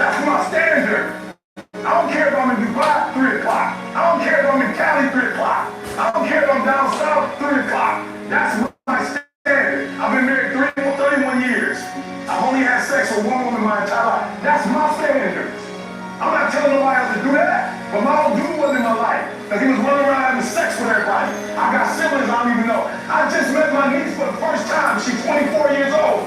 That's my standard. I don't care if I'm in Dubai, 3 o'clock. I don't care if I'm in Cali, 3 o'clock. I don't care if I'm down south, 3 o'clock. That's my standard. I've been married 31 years. I've only had sex with one woman my entire life. That's my standard. I'm not telling nobody else to do that, but my old dude was in my life. Because he was running around having sex with everybody. I got siblings I don't even know. I just met my niece for the first time. She's 24 years old.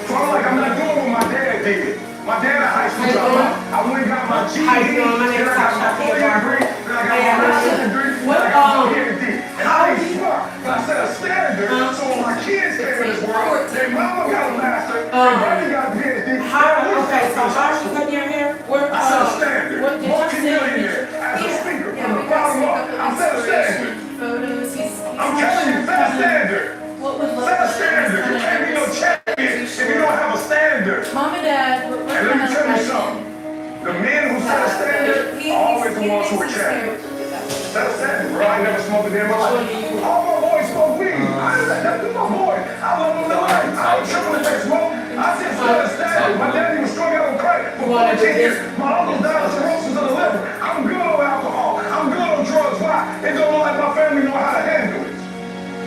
So I'm like, I'm not doing what my dad did. My dad at high school job. I went and got my GED. How you doing? My name is Tasha. Then I got my master's degree. Then I got my PhD. And I ain't smart, but I set a standard. So when my kids came in this world, their mama got a master, their daddy got a PhD. Okay, so how are you cutting your hair? I set a standard. Multi-millionaire. As a speaker from the bottom up, I set a standard. I'm telling you, set a standard. Set a standard. You can't be no champion if you don't have a standard. Mom and Dad, And let me tell you something. The men who set a standard are always the ones who are champions. Set a standard, bro. I ain't never smoked a day in my life. All my boys smoke weed. I ain't let that do my boy. I love them to life. I ain't tripping if they smoke. I just set a standard. My daddy was strung out on crack for 14 years. My uncle died of cirrhosis of the liver. I'm good on alcohol. I'm good on drugs. Why? It don't look like my family know how to handle it.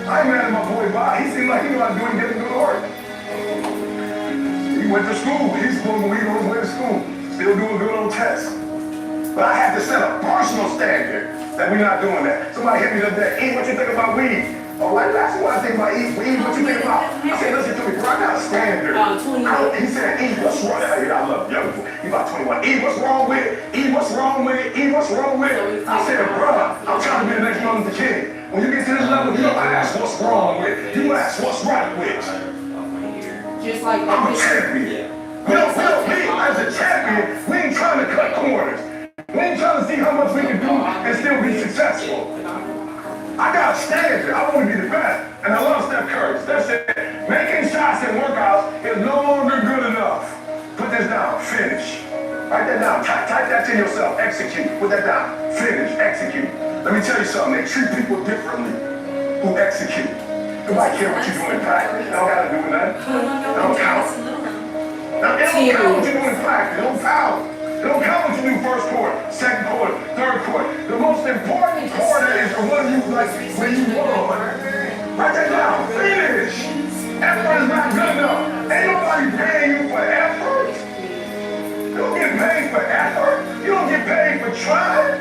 I ain't mad at my boy Bob. He seemed like he knew how to do it and get him to work. He went to school. He's smoking weed on his way to school. Still doing good on tests. But I had to set a personal standard that we're not doing that. Somebody hit me the other day. E, what you think about weed? Oh, like that's what I think about E. What you think about? I said, listen to me, bro. I got a standard. He said, E, what's wrong? I love young people. He about 21. E, what's wrong with it? E, what's wrong with it? E, what's wrong with it? I said, bro, I'm trying to be the next Martin Luther King. When you get to this level, you don't ask what's wrong with it. You ask what's right with it. just like I'm a champion. We don't as a champion, we ain't trying to cut corners. We ain't trying to see how much we can do and still be successful. I got a standard. I want to be the best. And I love Steph Curry. Steph said, making shots in workouts is no longer good enough. Put this down. Finish. Write that down. Type that to yourself. Execute. Put that down. Finish. Execute. Let me tell you something. They treat people differently who execute. Nobody care what you're doing in practice. They don't got to do with nothing. They don't count. Now, they don't count what you're doing in practice. They don't count. They don't count what you do first quarter, second quarter, third quarter. The most important quarter is the one you like when you won. Write that down. Finish. Effort is not good enough. Ain't nobody paying you for effort. You don't get paid for effort. You don't get paid for trying.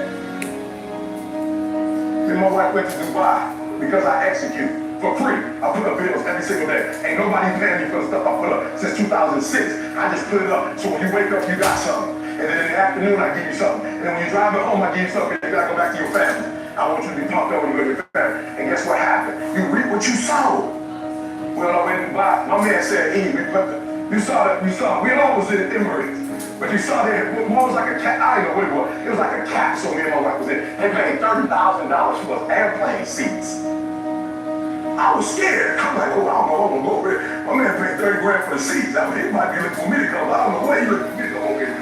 Then my wife went to Dubai because I execute for free. I put up bills every single day. Ain't nobody paying me for the stuff I put up since 2006. I just put it up. So when you wake up, you got something. And then in the afternoon, I give you something. And then when you drive it home, I give you something. You gotta go back to your family. I want you to be pumped up when you go to your family. And guess what happened? You reap what you sow. Well, I went to Dubai. My man said, E, you saw, we all was in Emirates. But you saw that, one was like a cat, I don't know what it was. It was like a capsule me and my wife was in. They paid $30,000 for airplane seats. I was scared. I'm like, oh, I don't know what I'm gonna go over there. My man paid 30 grand for the seats. I mean, he might be looking for me to come. I don't know what he looking for me to come over here.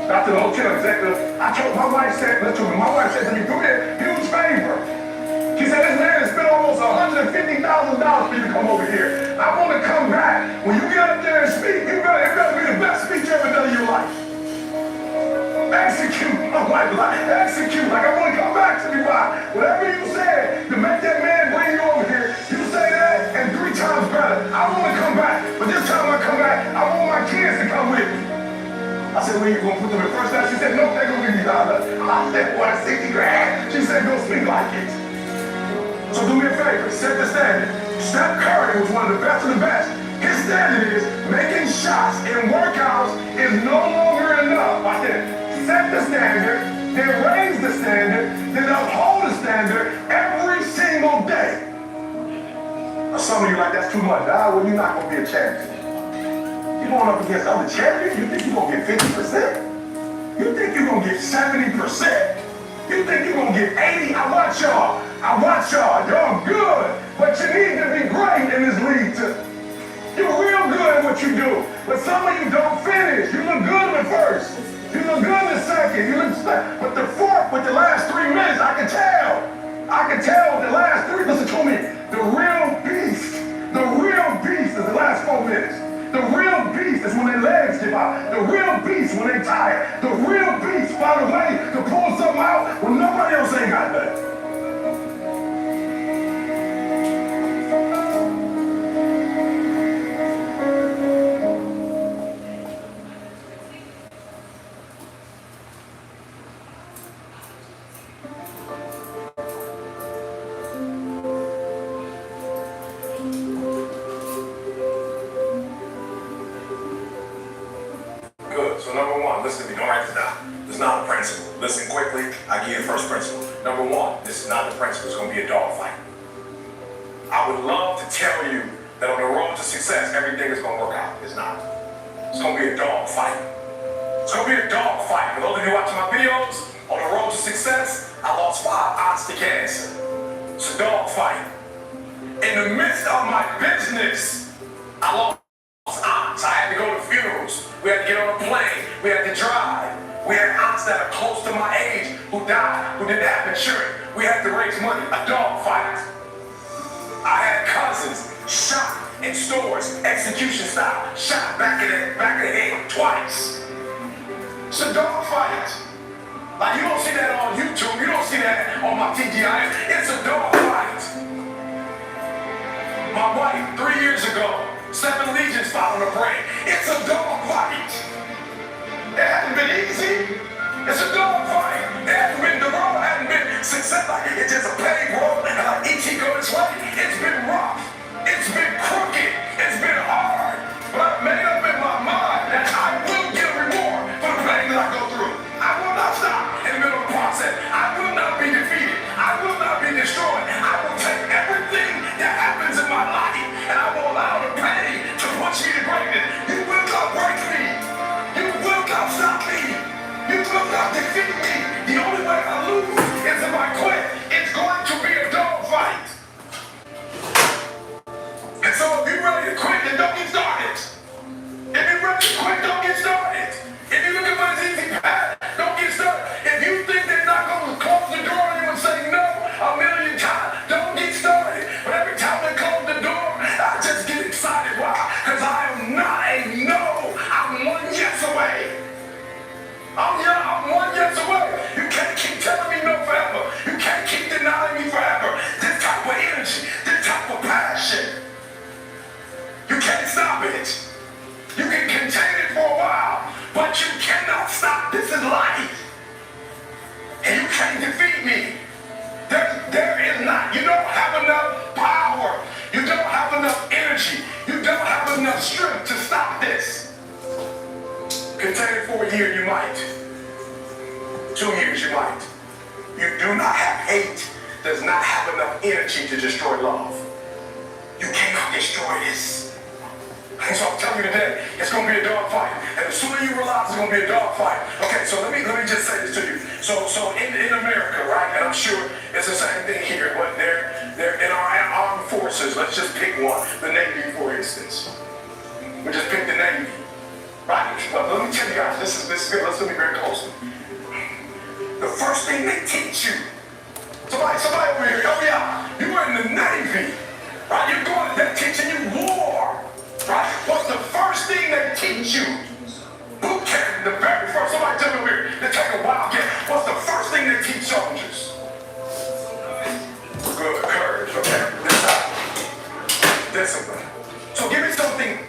Got to the hotel executive. I told my wife said, listen to me, my wife said to me, do me a huge favor. She said, this man has spent almost $150,000 for you to come over here. I want to come back. When you get up there and speak, it better be the best speech you ever done in your life. Execute. My wife was like, execute. Like, I want to come back to Dubai. Whatever you said to make that man bring you over here, you say that and 3 times better. I want to come back. But this time I come back, I want my kids to come with me. I said, well, you going to put them in first class? She said, no, they're going to give me $1. I said, what, 60 grand? She said, go speak like it. So do me a favor, set the standard. Steph Curry was one of the best of the best. His standard is making shots in workouts is no longer enough. I said, set the standard, then raise the standard, then uphold the standard every single day. Now, some of you like, that's too much. Well, you're not going to be a champion. You're going up against other champions. You think you're going to get 50%? You think you're going to get 70%? You think you're going to get 80? I watch y'all. Y'all good. But you need to be great in this league too. You're real good at what you do. But some of you don't finish. You look good in the first. You look good in the second. But the fourth, with the last 3 minutes, I can tell with the last 3, listen to me. The real beast is the last 4 minutes. The real beast is when they legs give out. The real beasts when they tired. The real beasts find a way to pull something out when nobody else ain't got nothing. Good. So number one, listen to me. Don't write this down. This is not a principle. Listen quickly. I give you the first principle. Number one, this is not the principle. It's going to be a dog fight. I would love to tell you that on the road to success, everything is going to work out. It's not. It's going to be a dog fight. It's going to be a dog fight. For those of you watching my videos, on the road to success, I lost 5 aunts to cancer. It's a dog fight. In the midst of my business, I lost aunts. I had to go to funerals. We had to get on a plane. We had to drive. We had aunts that are close to my age who died, who didn't have insurance. We had to raise money. A dog fight. I had cousins shot in stores, execution style, shot back in the head twice. It's a dog fight. Like you don't see that on YouTube. You don't see that on my TGI. It's a dog fight. My wife, 3 years ago, 7 legions fought on her brain. It's a dog fight. It hasn't been easy. It's a dog fight. It hasn't been, the road hasn't been success. Like it's just a paved road and like each he goes his way. It's been rough. It's been crooked. It's been hard. But I've made up in my mind that I will get a reward for the pain that I go through. I will not stop in the middle of the process. I will not be defeated. I will not be destroyed. I will take everything that happens in my life and I will allow the pain to push me to greatness. You will not break me. You will not stop me. You will not defeat me. The only way I lose is if I quit. It's going to be a dog fight. And so if you're ready to quit, then don't get started. If you're ready to quit, don't get started. If you're looking for an easy path, don't get started. If you think they're not going to close the door on you and say no a million times, don't get started. But every time they close the door, I just get excited. Why? Because I am not a no. I'm 1 yes away. I'm 1 yes away. You can't keep telling me no forever. You can't keep denying me forever. This type of energy, this type of passion, you can't stop it. You can contain it for a while, but you cannot stop. This is life. And you can't defeat me. There is not. You don't have enough power. You don't have enough energy. You don't have enough strength to stop this. Contain it for a year, you might. 2 years, you might. You do not have hate. Does not have enough energy to destroy love. You cannot destroy this. And so I'm telling you today, it's going to be a dog fight. And as soon as you realize it's going to be a dog fight, okay, so let me just say this to you. So in America, right, and I'm sure it's the same thing here, but they're in our armed forces. Let's just pick one, the Navy, for instance. We just pick the Navy, right? But let me tell you guys, this is good. Let's look very closely. The first thing they teach you, somebody over here, oh yeah, you were in the Navy, right? You're going, they're teaching you war. Right? What's the first thing they teach you? Boot camp, the very first, somebody tell me over here, they take a wild guess. What's the first thing they teach soldiers? Good, courage, okay? Discipline. So give me something.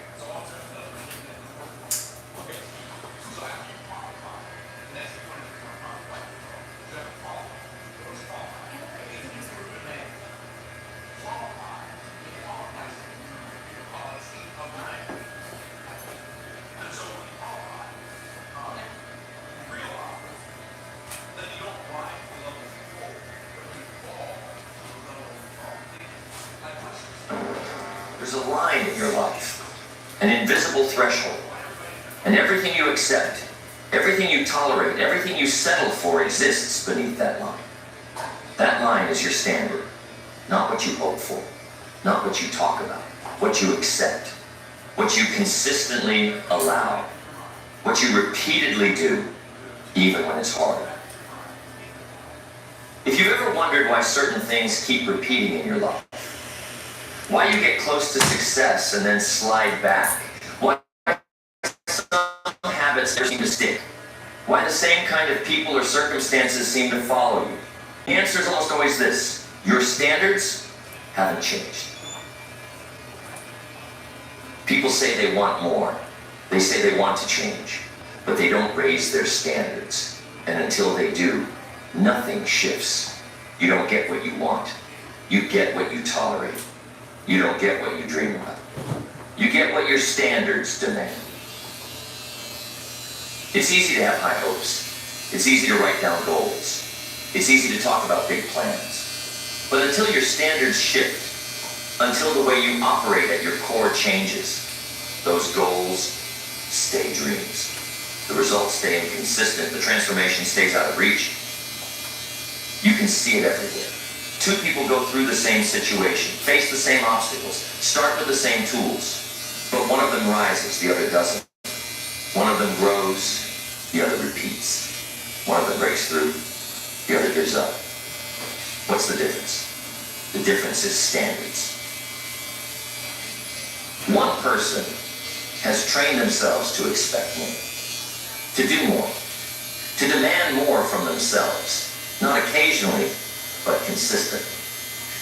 There's a line in your life, an invisible threshold, and everything you accept, everything you tolerate, everything you settle for exists beneath that line. That line is your standard, not what you hope for, not what you talk about, what you accept, what you consistently allow, what you repeatedly do, even when it's hard. If you've ever wondered why certain things keep repeating in your life, why you get close to success and then slide back, why some habits seem to stick? Why the same kind of people or circumstances seem to follow you? The answer is almost always this: your standards haven't changed. People say they want more. They say they want to change, but they don't raise their standards. And until they do, nothing shifts. You don't get what you want. You get what you tolerate. You don't get what you dream of. You get what your standards demand. It's easy to have high hopes. It's easy to write down goals. It's easy to talk about big plans. But until your standards shift, until the way you operate at your core changes, those goals stay dreams. The results stay inconsistent. The transformation stays out of reach. You can see it everywhere. Two people go through the same situation, face the same obstacles, start with the same tools, but one of them rises, the other doesn't. One of them grows, the other repeats. One of them breaks through, the other gives up. What's the difference? The difference is standards. One person has trained themselves to expect more, to do more, to demand more from themselves, not occasionally, but consistent.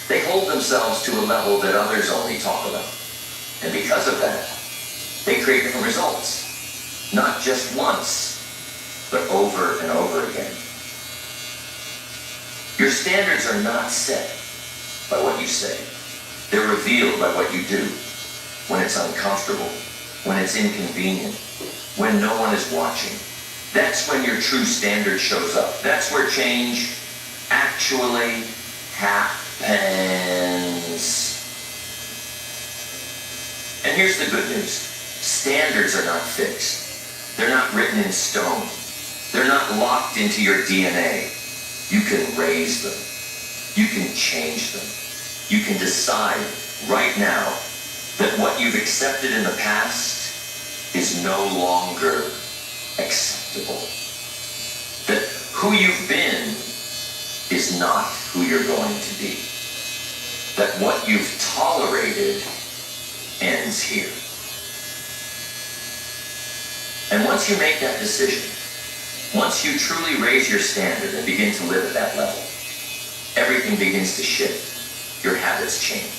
They hold themselves to a level that others only talk about. And because of that, they create different results. Not just once, but over and over again. Your standards are not set by what you say. They're revealed by what you do. When it's uncomfortable, when it's inconvenient, when no one is watching. That's when your true standard shows up. That's where change actually happens. And here's the good news. Standards are not fixed. They're not written in stone. They're not locked into your DNA. You can raise them. You can change them. You can decide right now that what you've accepted in the past is no longer acceptable. That who you've been is not who you're going to be. That what you've tolerated ends here. And once you make that decision, once you truly raise your standard and begin to live at that level, everything begins to shift. Your habits change.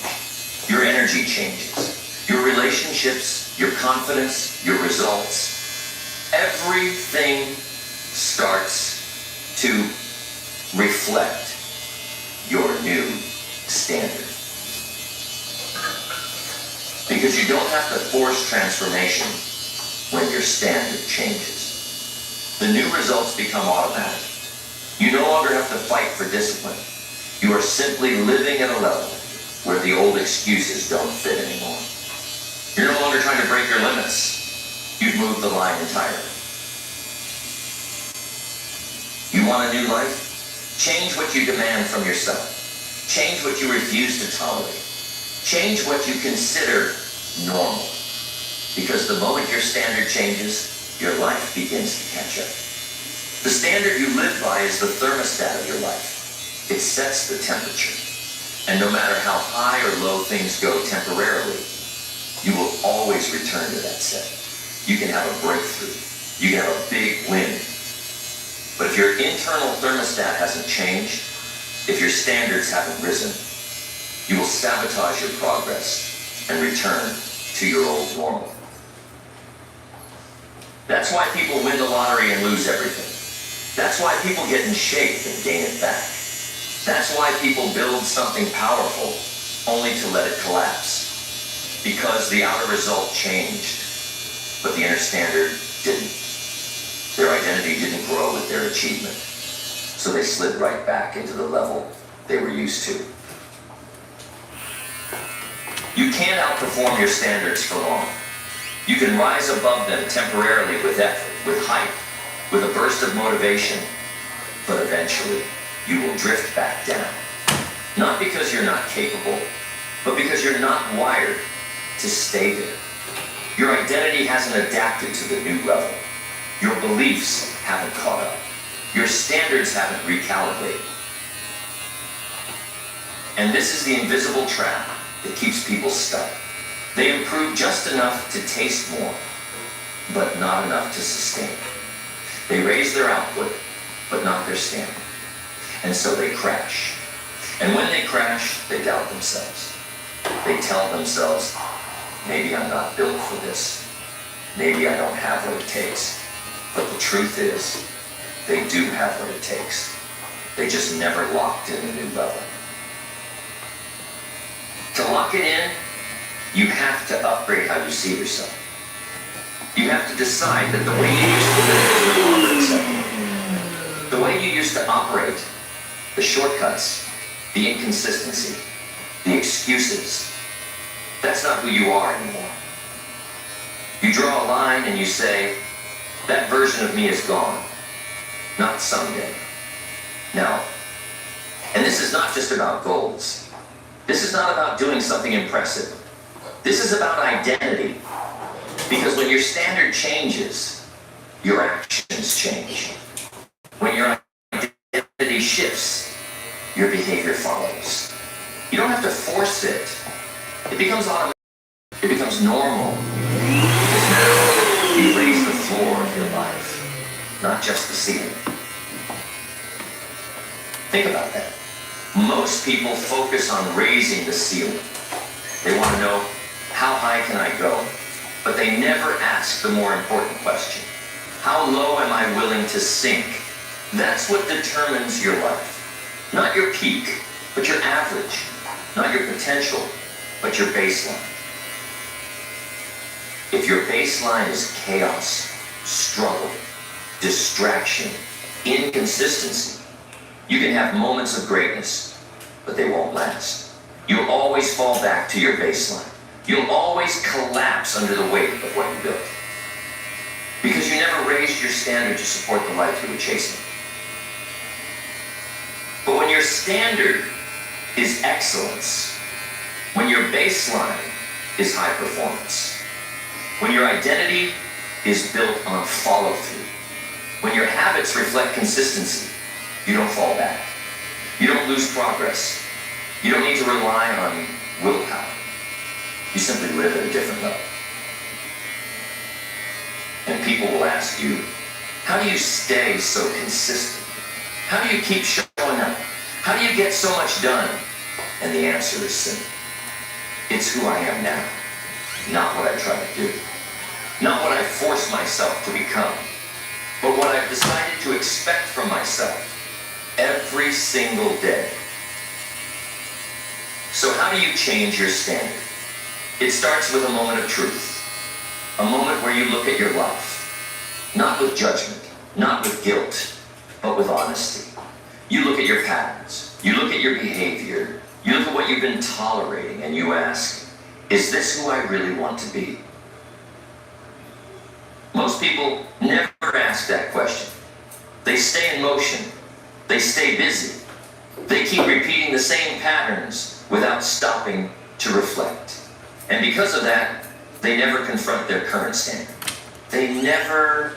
Your energy changes. Your relationships, your confidence, your results, everything starts to reflect your new standard. Because you don't have to force transformation when your standard changes. The new results become automatic. You no longer have to fight for discipline. You are simply living at a level where the old excuses don't fit anymore. You're no longer trying to break your limits. You've moved the line entirely. You want a new life? Change what you demand from yourself. Change what you refuse to tolerate. Change what you consider normal. Because the moment your standard changes, your life begins to catch up. The standard you live by is the thermostat of your life. It sets the temperature. And no matter how high or low things go temporarily, you will always return to that setting. You can have a breakthrough. You can have a big win. But if your internal thermostat hasn't changed, if your standards haven't risen, you will sabotage your progress and return to your old normal. That's why people win the lottery and lose everything. That's why people get in shape and gain it back. That's why people build something powerful only to let it collapse. Because the outer result changed, but the inner standard didn't. Their identity didn't grow with their achievement. So they slid right back into the level they were used to. You can't outperform your standards for long. You can rise above them temporarily with effort, with hype, with a burst of motivation, but eventually you will drift back down. Not because you're not capable, but because you're not wired to stay there. Your identity hasn't adapted to the new level. Your beliefs haven't caught up. Your standards haven't recalibrated. And this is the invisible trap that keeps people stuck. They improve just enough to taste more, but not enough to sustain. They raise their output, but not their standard. And so they crash. And when they crash, they doubt themselves. They tell themselves, maybe I'm not built for this. Maybe I don't have what it takes. But the truth is, they do have what it takes. They just never locked in a new level. To lock it in, you have to upgrade how you see yourself. You have to decide that the way you used to live is no longer acceptable. The way you used to operate, the shortcuts, the inconsistency, the excuses, that's not who you are anymore. You draw a line and you say, that version of me is gone. Not someday. Now, and this is not just about goals. This is not about doing something impressive. This is about identity. Because when your standard changes, your actions change. When your identity shifts, your behavior follows. You don't have to force it. It becomes automatic. It becomes normal. Because now you raise the floor of your life, not just the ceiling. Think about that. Most people focus on raising the ceiling. They want to know, how high can I go? But they never ask the more important question. How low am I willing to sink? That's what determines your life. Not your peak, but your average. Not your potential, but your baseline. If your baseline is chaos, struggle, distraction, inconsistency, you can have moments of greatness, but they won't last. You'll always fall back to your baseline. You'll always collapse under the weight of what you built. Because you never raised your standard to support the life you were chasing. But when your standard is excellence, when your baseline is high performance, when your identity is built on follow-through, when your habits reflect consistency, you don't fall back. You don't lose progress. You don't need to rely on willpower. You simply live at a different level. And people will ask you, how do you stay so consistent? How do you keep showing up? How do you get so much done? And the answer is simple. It's who I am now, not what I try to do. Not what I force myself to become, but what I've decided to expect from myself every single day. So how do you change your standard? It starts with a moment of truth. A moment where you look at your life. Not with judgment, not with guilt, but with honesty. You look at your patterns. You look at your behavior. You look at what you've been tolerating and you ask, is this who I really want to be? Most people never ask that question. They stay in motion. They stay busy. They keep repeating the same patterns without stopping to reflect. And because of that, they never confront their current standard. They never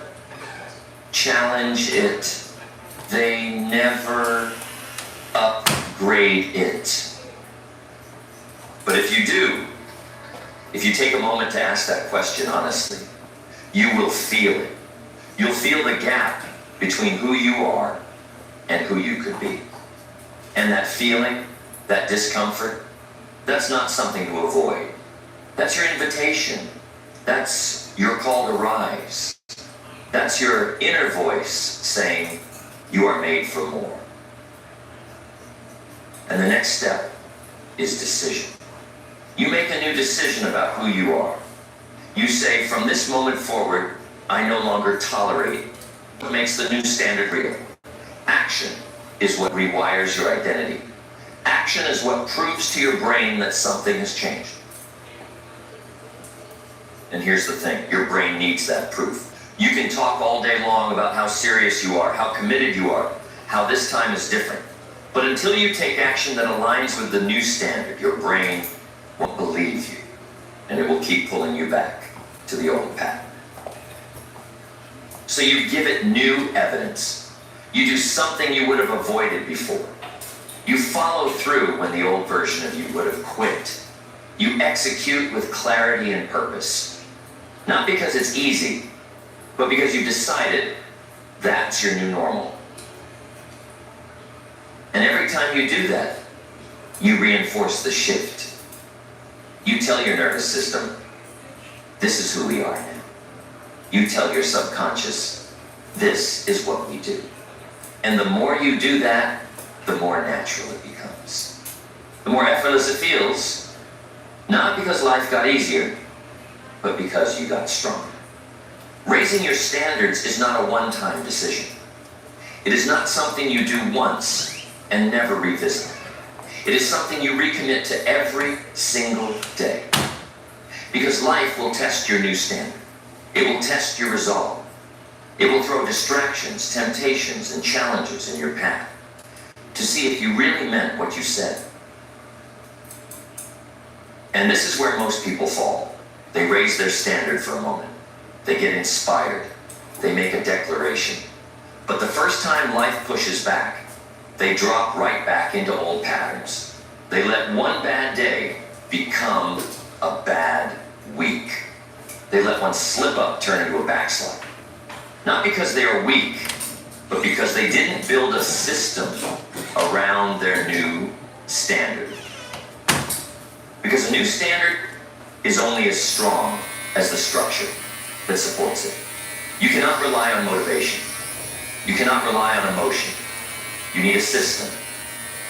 challenge it. They never upgrade it. But if you do, if you take a moment to ask that question honestly, you will feel it. You'll feel the gap between who you are and who you could be. And that feeling, that discomfort, that's not something to avoid. That's your invitation. That's your call to rise. That's your inner voice saying, you are made for more. And the next step is decision. You make a new decision about who you are. You say, from this moment forward, I no longer tolerate what makes the new standard real. Action is what rewires your identity. Action is what proves to your brain that something has changed. And here's the thing, your brain needs that proof. You can talk all day long about how serious you are, how committed you are, how this time is different. But until you take action that aligns with the new standard, your brain won't believe you. And it will keep pulling you back to the old pattern. So you give it new evidence. You do something you would have avoided before. You follow through when the old version of you would have quit. You execute with clarity and purpose. Not because it's easy, but because you've decided That's your new normal. And every time you do that, you reinforce the shift. You tell your nervous system, this is who we are now. You tell your subconscious, this is what we do. And the more you do that, the more natural it becomes. The more effortless it feels, not because life got easier, but because you got stronger. Raising your standards is not a one-time decision. It is not something you do once and never revisit. It is something you recommit to every single day. Because life will test your new standard. It will test your resolve. It will throw distractions, temptations, and challenges in your path to see if you really meant what you said. And this is where most people fall. They raise their standard for a moment. They get inspired. They make a declaration. But the first time life pushes back, they drop right back into old patterns. They let one bad day become a bad week. They let one slip up turn into a backslide. Not because they are weak, but because they didn't build a system around their new standard. Because a new standard is only as strong as the structure that supports it. You cannot rely on motivation. You cannot rely on emotion. You need a system,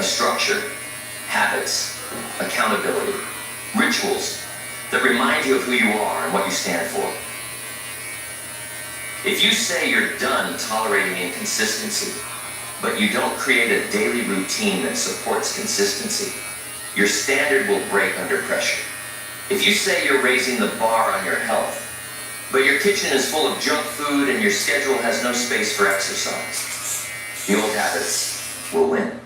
a structure, habits, accountability, rituals that remind you of who you are and what you stand for. If you say you're done tolerating inconsistency, but you don't create a daily routine that supports consistency, your standard will break under pressure. If you say you're raising the bar on your health, but your kitchen is full of junk food and your schedule has no space for exercise, the old habits will win.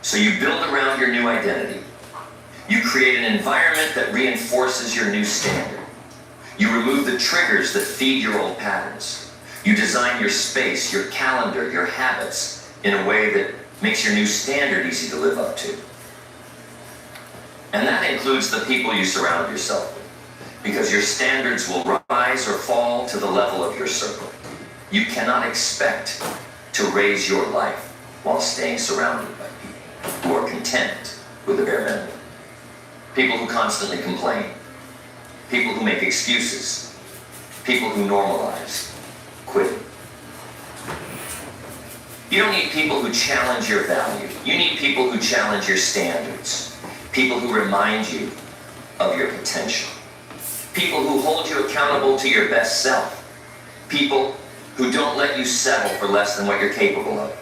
So you build around your new identity. You create an environment that reinforces your new standard. You remove the triggers that feed your old patterns. You design your space, your calendar, your habits in a way that makes your new standard easy to live up to. And that includes the people you surround yourself with, because your standards will rise or fall to the level of your circle. You cannot expect to raise your life while staying surrounded by people who are content with the bare minimum. People who constantly complain. People who make excuses. People who normalize quitting. You don't need people who challenge your value. You need people who challenge your standards. People who remind you of your potential. People who hold you accountable to your best self. People who don't let you settle for less than what you're capable of.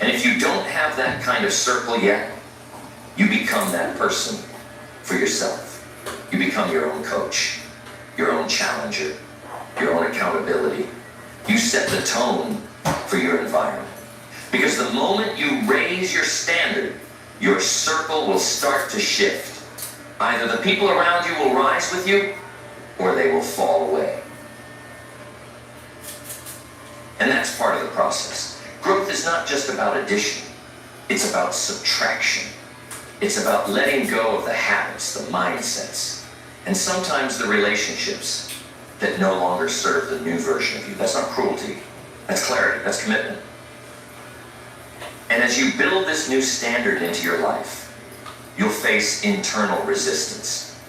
And if you don't have that kind of circle yet, you become that person for yourself. You become your own coach, your own challenger, your own accountability. You set the tone for your environment. Because the moment you raise your standard, your circle will start to shift. Either the people around you will rise with you, or they will fall away. And that's part of the process. Growth is not just about addition. It's about subtraction. It's about letting go of the habits, the mindsets, and sometimes the relationships that no longer serve the new version of you. That's not cruelty. That's clarity. That's commitment. And as you build this new standard into your life, you'll face internal resistance.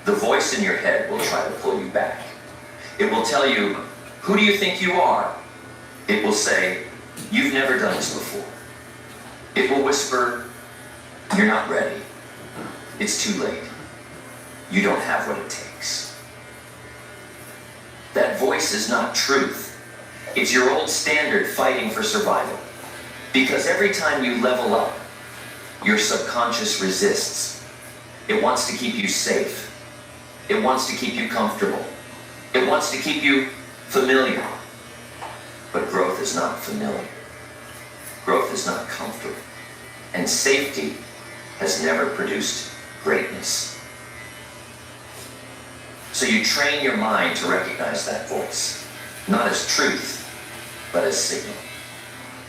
The voice in your head will try to pull you back. It will tell you, who do you think you are? It will say, you've never done this before. It will whisper, you're not ready. It's too late. You don't have what it takes. That voice is not truth. It's your old standard fighting for survival. Because every time you level up, your subconscious resists. It wants to keep you safe. It wants to keep you comfortable. It wants to keep you familiar. But growth is not familiar. Growth is not comfortable. And safety has never produced greatness. So you train your mind to recognize that voice, not as truth, but as signal.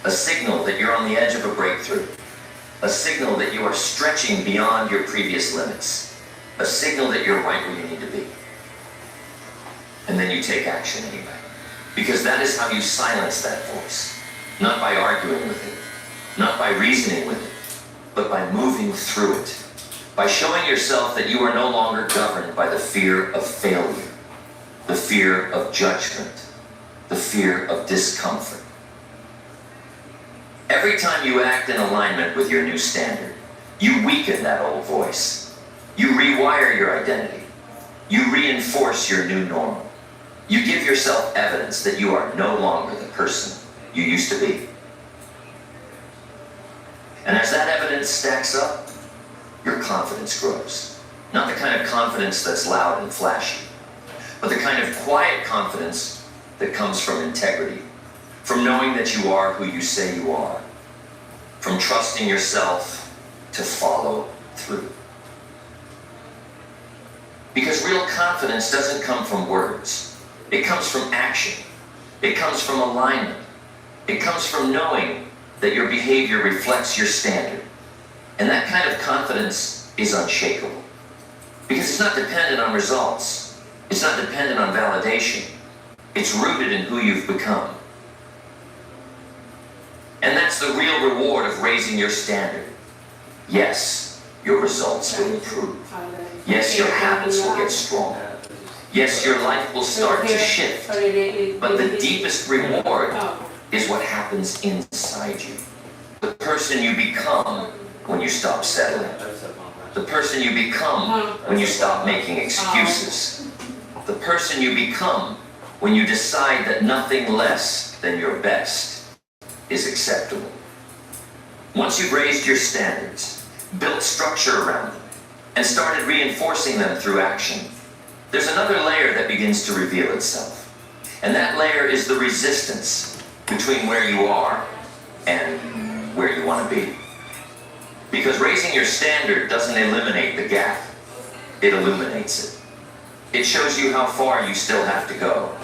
A signal that you're on the edge of a breakthrough. A signal that you are stretching beyond your previous limits. A signal that you're right where you need to be. and then you take action anyway. Because that is how you silence that voice. Not by arguing with it, not by reasoning with it, but by moving through it. By showing yourself that you are no longer governed by the fear of failure, the fear of judgment, the fear of discomfort. Every time you act in alignment with your new standard, you weaken that old voice. You rewire your identity. You reinforce your new normal. You give yourself evidence that you are no longer the person you used to be. And as that evidence stacks up, your confidence grows. Not the kind of confidence that's loud and flashy, but the kind of quiet confidence that comes from integrity, from knowing that you are who you say you are, from trusting yourself to follow through. Because real confidence doesn't come from words. It comes from action. It comes from alignment. It comes from knowing that your behavior reflects your standard. And that kind of confidence is unshakable. Because it's not dependent on results. It's not dependent on validation. It's rooted in who you've become. And that's the real reward of raising your standard. Yes, your results will improve. Yes, your habits will get stronger. Yes, your life will start to shift. But the deepest reward is what happens inside you. The person you become when you stop settling. The person you become when you stop making excuses. The person you become when you decide that nothing less than your best is acceptable. Once you've raised your standards, built structure around them, and started reinforcing them through action, there's another layer that begins to reveal itself. And that layer is the resistance between where you are and where you want to be. Because raising your standard doesn't eliminate the gap, it illuminates it. It shows you how far you still have to go.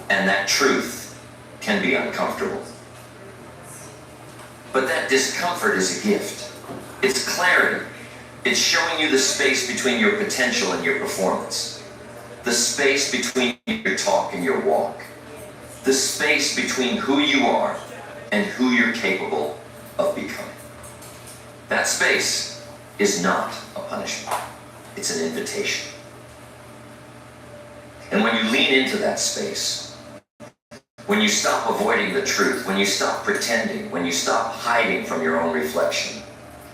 And that truth can be uncomfortable. But that discomfort is a gift. It's clarity. It's showing you the space between your potential and your performance. The space between your talk and your walk. The space between who you are and who you're capable of becoming. That space is not a punishment. It's an invitation. And when you lean into that space, when you stop avoiding the truth, when you stop pretending, when you stop hiding from your own reflection,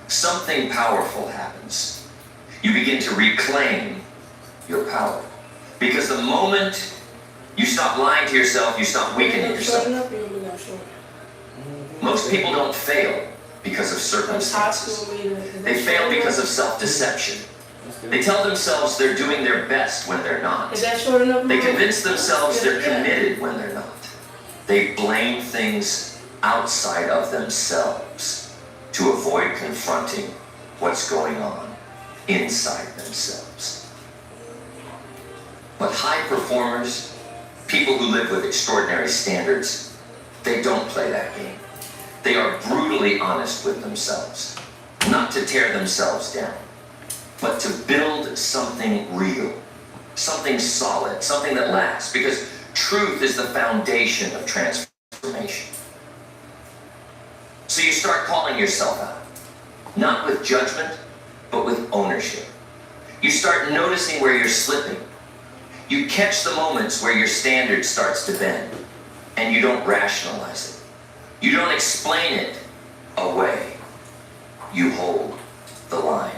something powerful happens. You begin to reclaim your power. Because the moment you stop lying to yourself, you stop weakening yourself. Most people don't fail because of circumstances. They fail because of self-deception. They tell themselves they're doing their best when they're not. They convince themselves they're committed when they're not. They blame things outside of themselves to avoid confronting what's going on inside themselves. But high performers, people who live with extraordinary standards, they don't play that game. They are brutally honest with themselves, not to tear themselves down, but to build something real, something solid, something that lasts, because truth is the foundation of transformation. So you start calling yourself out, not with judgment, but with ownership. You start noticing where you're slipping. You catch the moments where your standard starts to bend, and you don't rationalize it. You don't explain it away. You hold the line.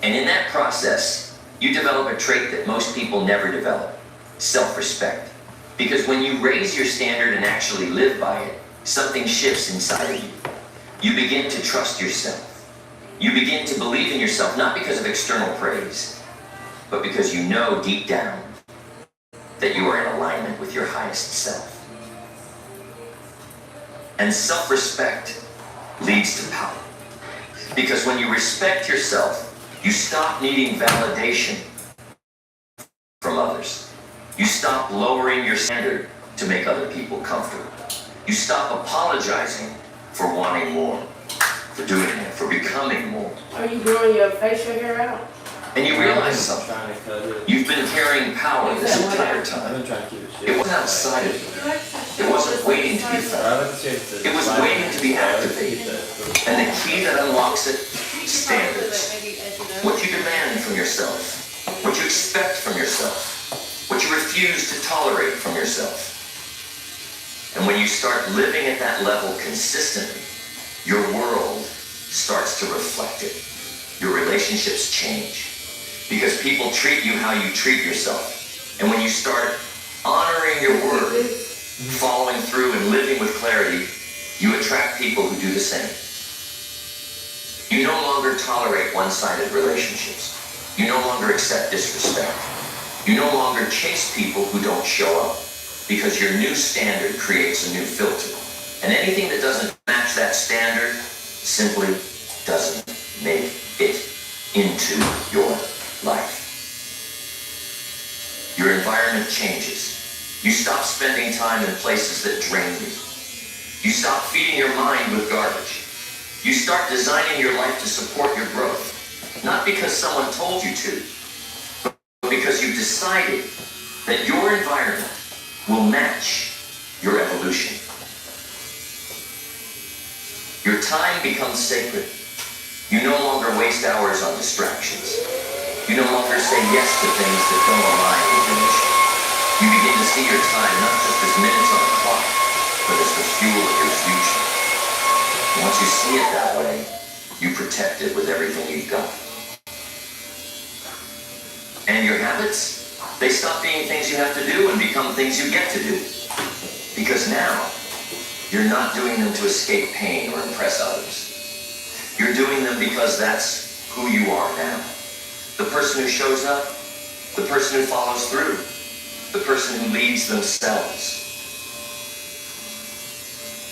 And in that process, you develop a trait that most people never develop: self-respect. Because when you raise your standard and actually live by it, something shifts inside of you. You begin to trust yourself. You begin to believe in yourself, not because of external praise, but because you know deep down that you are in alignment with your highest self. And self-respect leads to power. Because when you respect yourself, you stop needing validation from others. You stop lowering your standard to make other people comfortable. You stop apologizing for wanting more, for doing more, for becoming more. Are you growing your facial hair out? And you realize something. You power this entire I've time. been trying to keep it. It wasn't outside of you. It wasn't waiting to be found. It was waiting to be activated. And the key that unlocks it, standards. What you demand from yourself. What you expect from yourself. What you refuse to tolerate from yourself. And when you start living at that level consistently, your world starts to reflect it. Your relationships change. Because people treat you how you treat yourself. And when you start honoring your word, following through and living with clarity, you attract people who do the same. You no longer tolerate one-sided relationships. You no longer accept disrespect. You no longer chase people who don't show up, because your new standard creates a new filter. And anything that doesn't match that standard simply doesn't make it into your life. Your environment changes. You stop spending time in places that drain you. You stop feeding your mind with garbage. You start designing your life to support your growth, not because someone told you to, but because you've decided that your environment will match your evolution. Your time becomes sacred. You no longer waste hours on distractions. You no longer say yes to things that don't align with your mission. You begin to see your time not just as minutes on a clock, but as the fuel of your future. And once you see it that way, you protect it with everything you've got. And your habits, they stop being things you have to do and become things you get to do. Because now, you're not doing them to escape pain or impress others. You're doing them because that's who you are now. The person who shows up, the person who follows through, the person who leads themselves.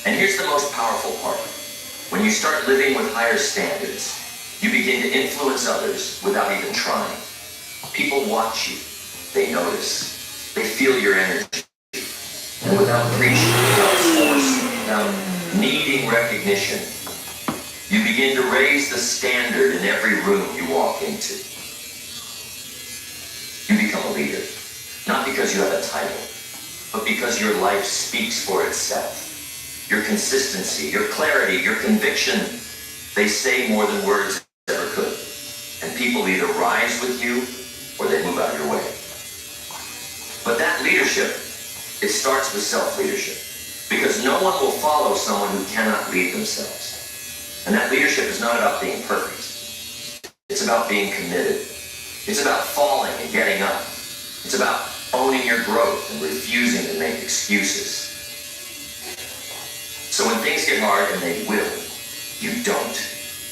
And here's the most powerful part. When you start living with higher standards, you begin to influence others without even trying. People watch you. They notice. They feel your energy. And without preaching, without force, without needing recognition, you begin to raise the standard in every room you walk into. You become a leader, not because you have a title, but because your life speaks for itself. Your consistency, your clarity, your conviction, they say more than words ever could. And people either rise with you or they move out of your way. But that leadership, it starts with self-leadership. Because no one will follow someone who cannot lead themselves. And that leadership is not about being perfect. It's about being committed. It's about falling and getting up. It's about owning your growth and refusing to make excuses. So when things get hard, and they will, you don't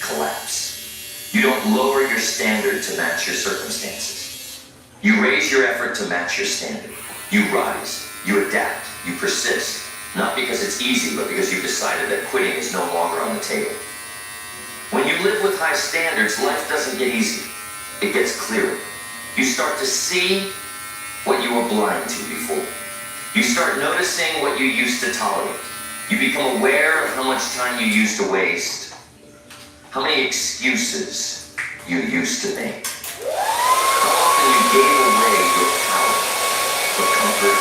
collapse. You don't lower your standard to match your circumstances. You raise your effort to match your standard. You rise, you adapt, you persist. Not because it's easy, but because you've decided that quitting is no longer on the table. When you live with high standards, life doesn't get easy. It gets clearer. You start to see what you were blind to before. You start noticing what you used to tolerate. You become aware of how much time you used to waste, how many excuses you used to make, how often you gave away your power for comfort,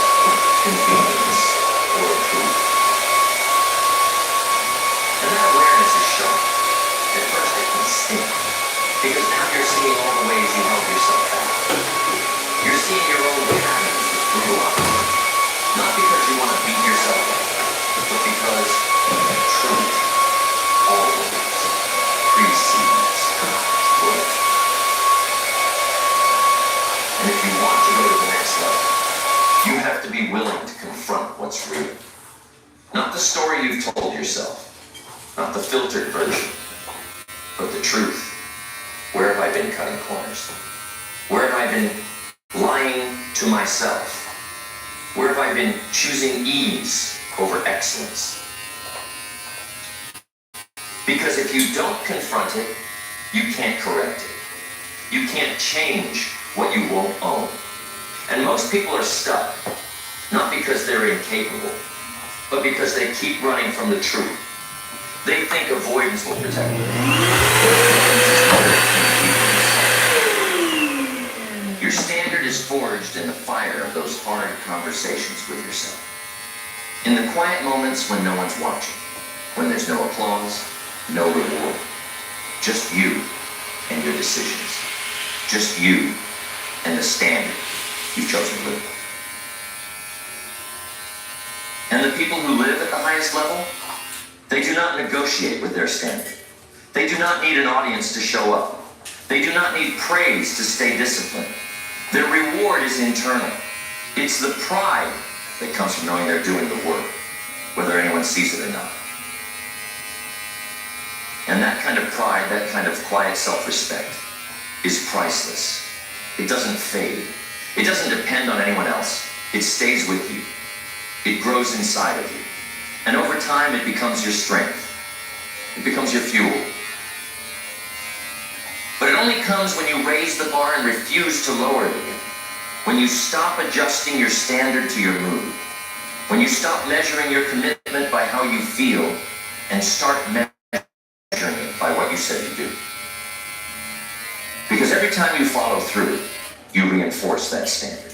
convenience, or approval. And that awareness is sharp. At first it can sting, because now you're seeing all the ways you held yourself back. You're seeing your own patterns that grew up, not because you want to beat yourself up, but because truth always precedes growth. And if you want to go to the next level, you have to be willing to confront what's real. Not the story you've told yourself, not the filtered version, but the truth. Where have I been cutting corners? Where have I been lying to myself? Where have I been choosing ease over excellence? Because if you don't confront it, you can't correct it. You can't change what you won't own. And most people are stuck, not because they're incapable, but because they keep running from the truth. They think avoidance will protect them. Your standard is is forged in the fire of those hard conversations with yourself. In the quiet moments when no one's watching, when there's no applause, no reward, just you and your decisions, just you and the standard you've chosen to live by. And the people who live at the highest level, they do not negotiate with their standard. They do not need an audience to show up. They do not need praise to stay disciplined. Their reward is internal. It's the pride that comes from knowing they're doing the work, whether anyone sees it or not. And that kind of pride, that kind of quiet self-respect is priceless. It doesn't fade. It doesn't depend on anyone else. It stays with you. It grows inside of you. And over time, it becomes your strength. It becomes your fuel. But it only comes when you raise the bar and refuse to lower it again. When you stop adjusting your standard to your mood. When you stop measuring your commitment by how you feel and start measuring it by what you said you do. Because every time you follow through, you reinforce that standard.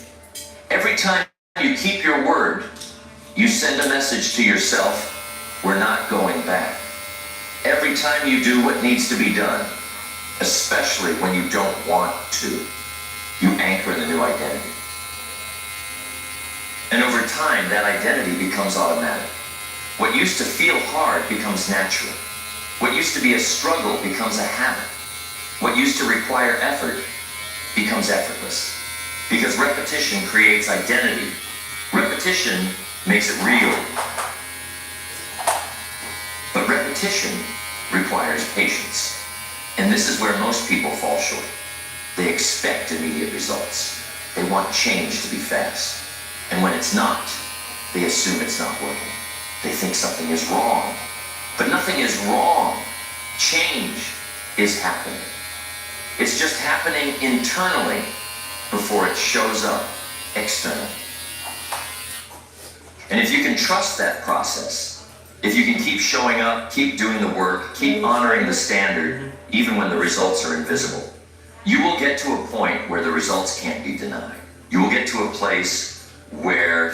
Every time you keep your word, you send a message to yourself, we're not going back. Every time you do what needs to be done, especially when you don't want to, you anchor the new identity. And over time, that identity becomes automatic. What used to feel hard becomes natural. What used to be a struggle becomes a habit. What used to require effort becomes effortless. Because repetition creates identity. Repetition makes it real. But repetition requires patience. And this is where most people fall short. They expect immediate results. They want change to be fast. And when it's not, they assume it's not working. They think something is wrong. But nothing is wrong. Change is happening. It's just happening internally before it shows up externally. And if you can trust that process, if you can keep showing up, keep doing the work, keep honoring the standard, even when the results are invisible, you will get to a point where the results can't be denied. You will get to a place where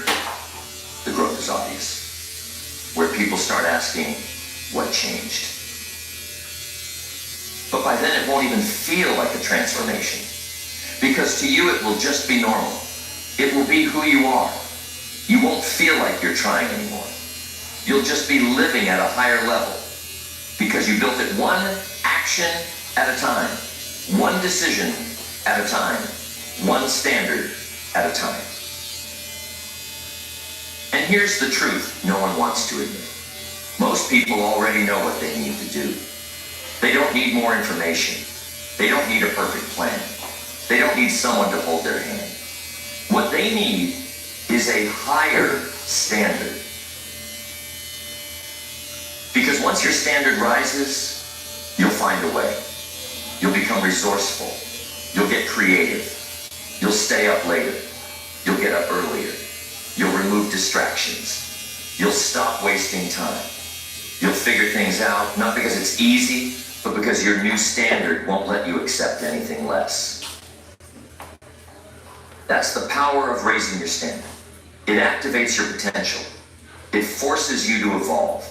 the growth is obvious, where people start asking, what changed? But by then it won't even feel like a transformation, because to you it will just be normal. It will be who you are. You won't feel like you're trying anymore. You'll just be living at a higher level, because you built it one action at a time, one decision at a time, one standard at a time. And here's the truth no one wants to admit. Most people already know what they need to do. They don't need more information. They don't need a perfect plan. They don't need someone to hold their hand. What they need is a higher standard. Because once your standard rises, you'll find a way. You'll become resourceful. You'll get creative. You'll stay up later. You'll get up earlier. You'll remove distractions. You'll stop wasting time. You'll figure things out, not because it's easy, but because your new standard won't let you accept anything less. That's the power of raising your standard. It activates your potential. It forces you to evolve.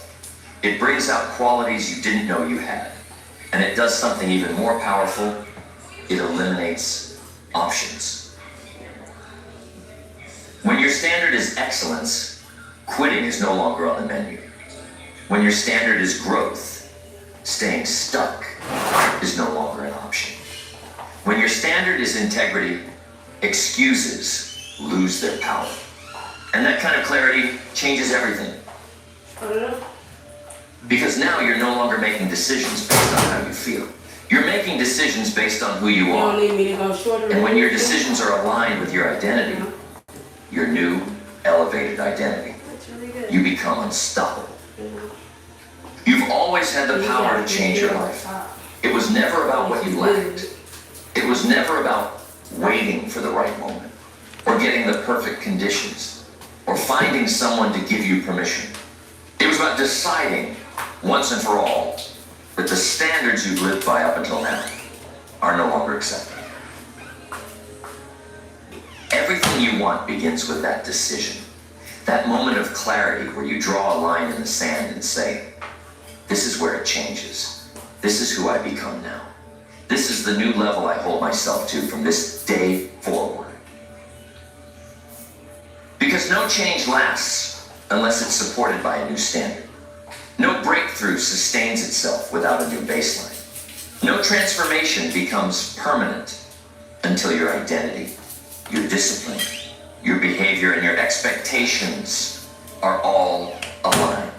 It brings out qualities you didn't know you had. And it does something even more powerful. It eliminates options. When your standard is excellence, quitting is no longer on the menu. When your standard is growth, staying stuck is no longer an option. When your standard is integrity, excuses lose their power. And that kind of clarity changes everything. Because now you're no longer making decisions based on how you feel. You're making decisions based on who you are. And when your decisions are aligned with your identity, your new, elevated identity, you become unstoppable. You've always had the power to change your life. It was never about what you lacked. It was never about waiting for the right moment, or getting the perfect conditions, or finding someone to give you permission. It was about deciding, once and for all, that the standards you've lived by up until now are no longer acceptable. Everything you want begins with that decision. That moment of clarity where you draw a line in the sand and say, this is where it changes. This is who I become now. This is the new level I hold myself to from this day forward. Because no change lasts unless it's supported by a new standard. No breakthrough sustains itself without a new baseline. No transformation becomes permanent until your identity, your discipline, your behavior, and your expectations are all aligned.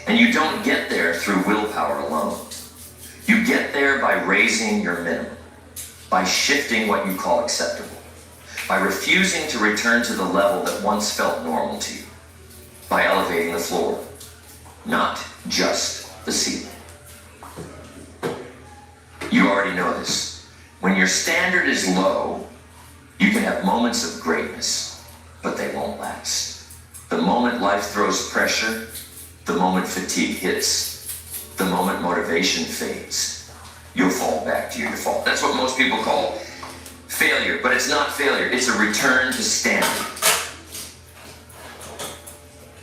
And you don't get there through willpower alone. You get there by raising your minimum, by shifting what you call acceptable, by refusing to return to the level that once felt normal to you, by elevating the floor, not just the ceiling. You already know this. When your standard is low, you can have moments of greatness, but they won't last. The moment life throws pressure, the moment fatigue hits, the moment motivation fades, you'll fall back to your default. That's what most people call failure, but it's not failure, it's a return to standard.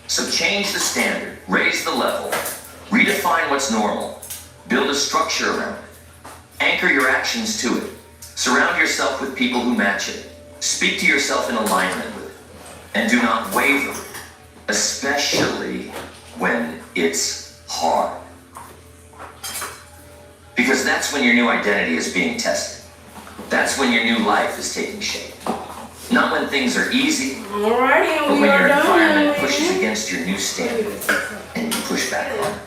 So change the standard, raise the level, redefine what's normal, build a structure around it, anchor your actions to it, surround yourself with people who match it, speak to yourself in alignment with it, and do not waver, especially when it's hard. Because that's when your new identity is being tested. That's when your new life is taking shape. Not when things are easy, Alrighty, but we when are your done. environment pushes against your new standard and you push back on it.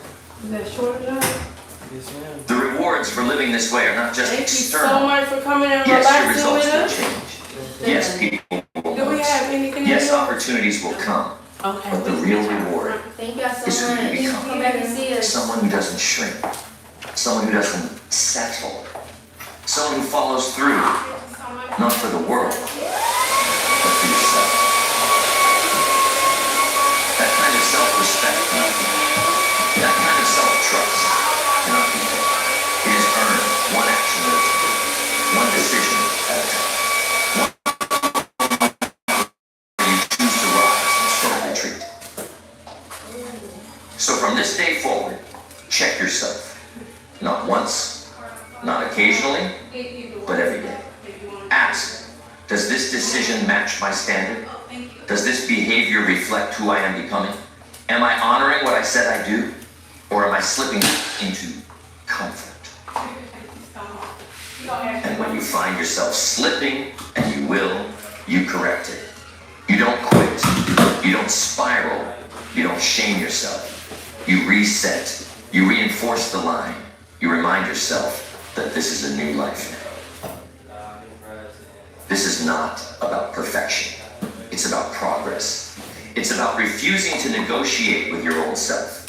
Is that short enough? The rewards for living this way are not just Thank you so external. much for coming and Yes, your relaxing results with will us. change. Yes, people will Do we notice. have anything Yes, else? opportunities will come. Okay. But the real reward Thank y'all is so who much. you become. Come back and see us. Someone who doesn't shrink. Someone who doesn't settle. Someone who follows through, not for the world, but for yourself. That kind of self-respect cannot be fake. That kind of self-trust cannot be fake. It is earned one action at a time, one decision at a time. You choose to rise instead of retreat. So from this day forward, check yourself. Not once, not occasionally, but every day. Ask, does this decision match my standard? Does this behavior reflect who I am becoming? Am I honoring what I said I do? Or am I slipping into comfort? And when you find yourself slipping, and you will, you correct it. You don't quit. You don't spiral. You don't shame yourself. You reset. You reinforce the line. You remind yourself that this is a new life now. This is not about perfection. It's about progress. It's about refusing to negotiate with your old self.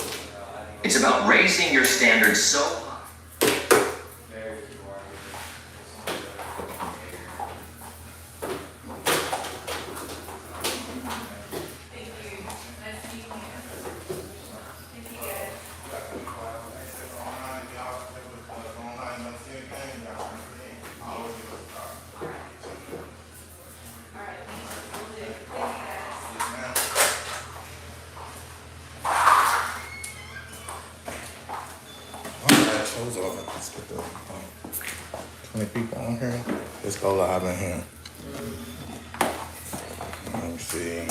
It's about raising your standards so high. Those are let's get the 20 people on here. Let's go live in here. Let me see.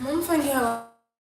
I'm thinking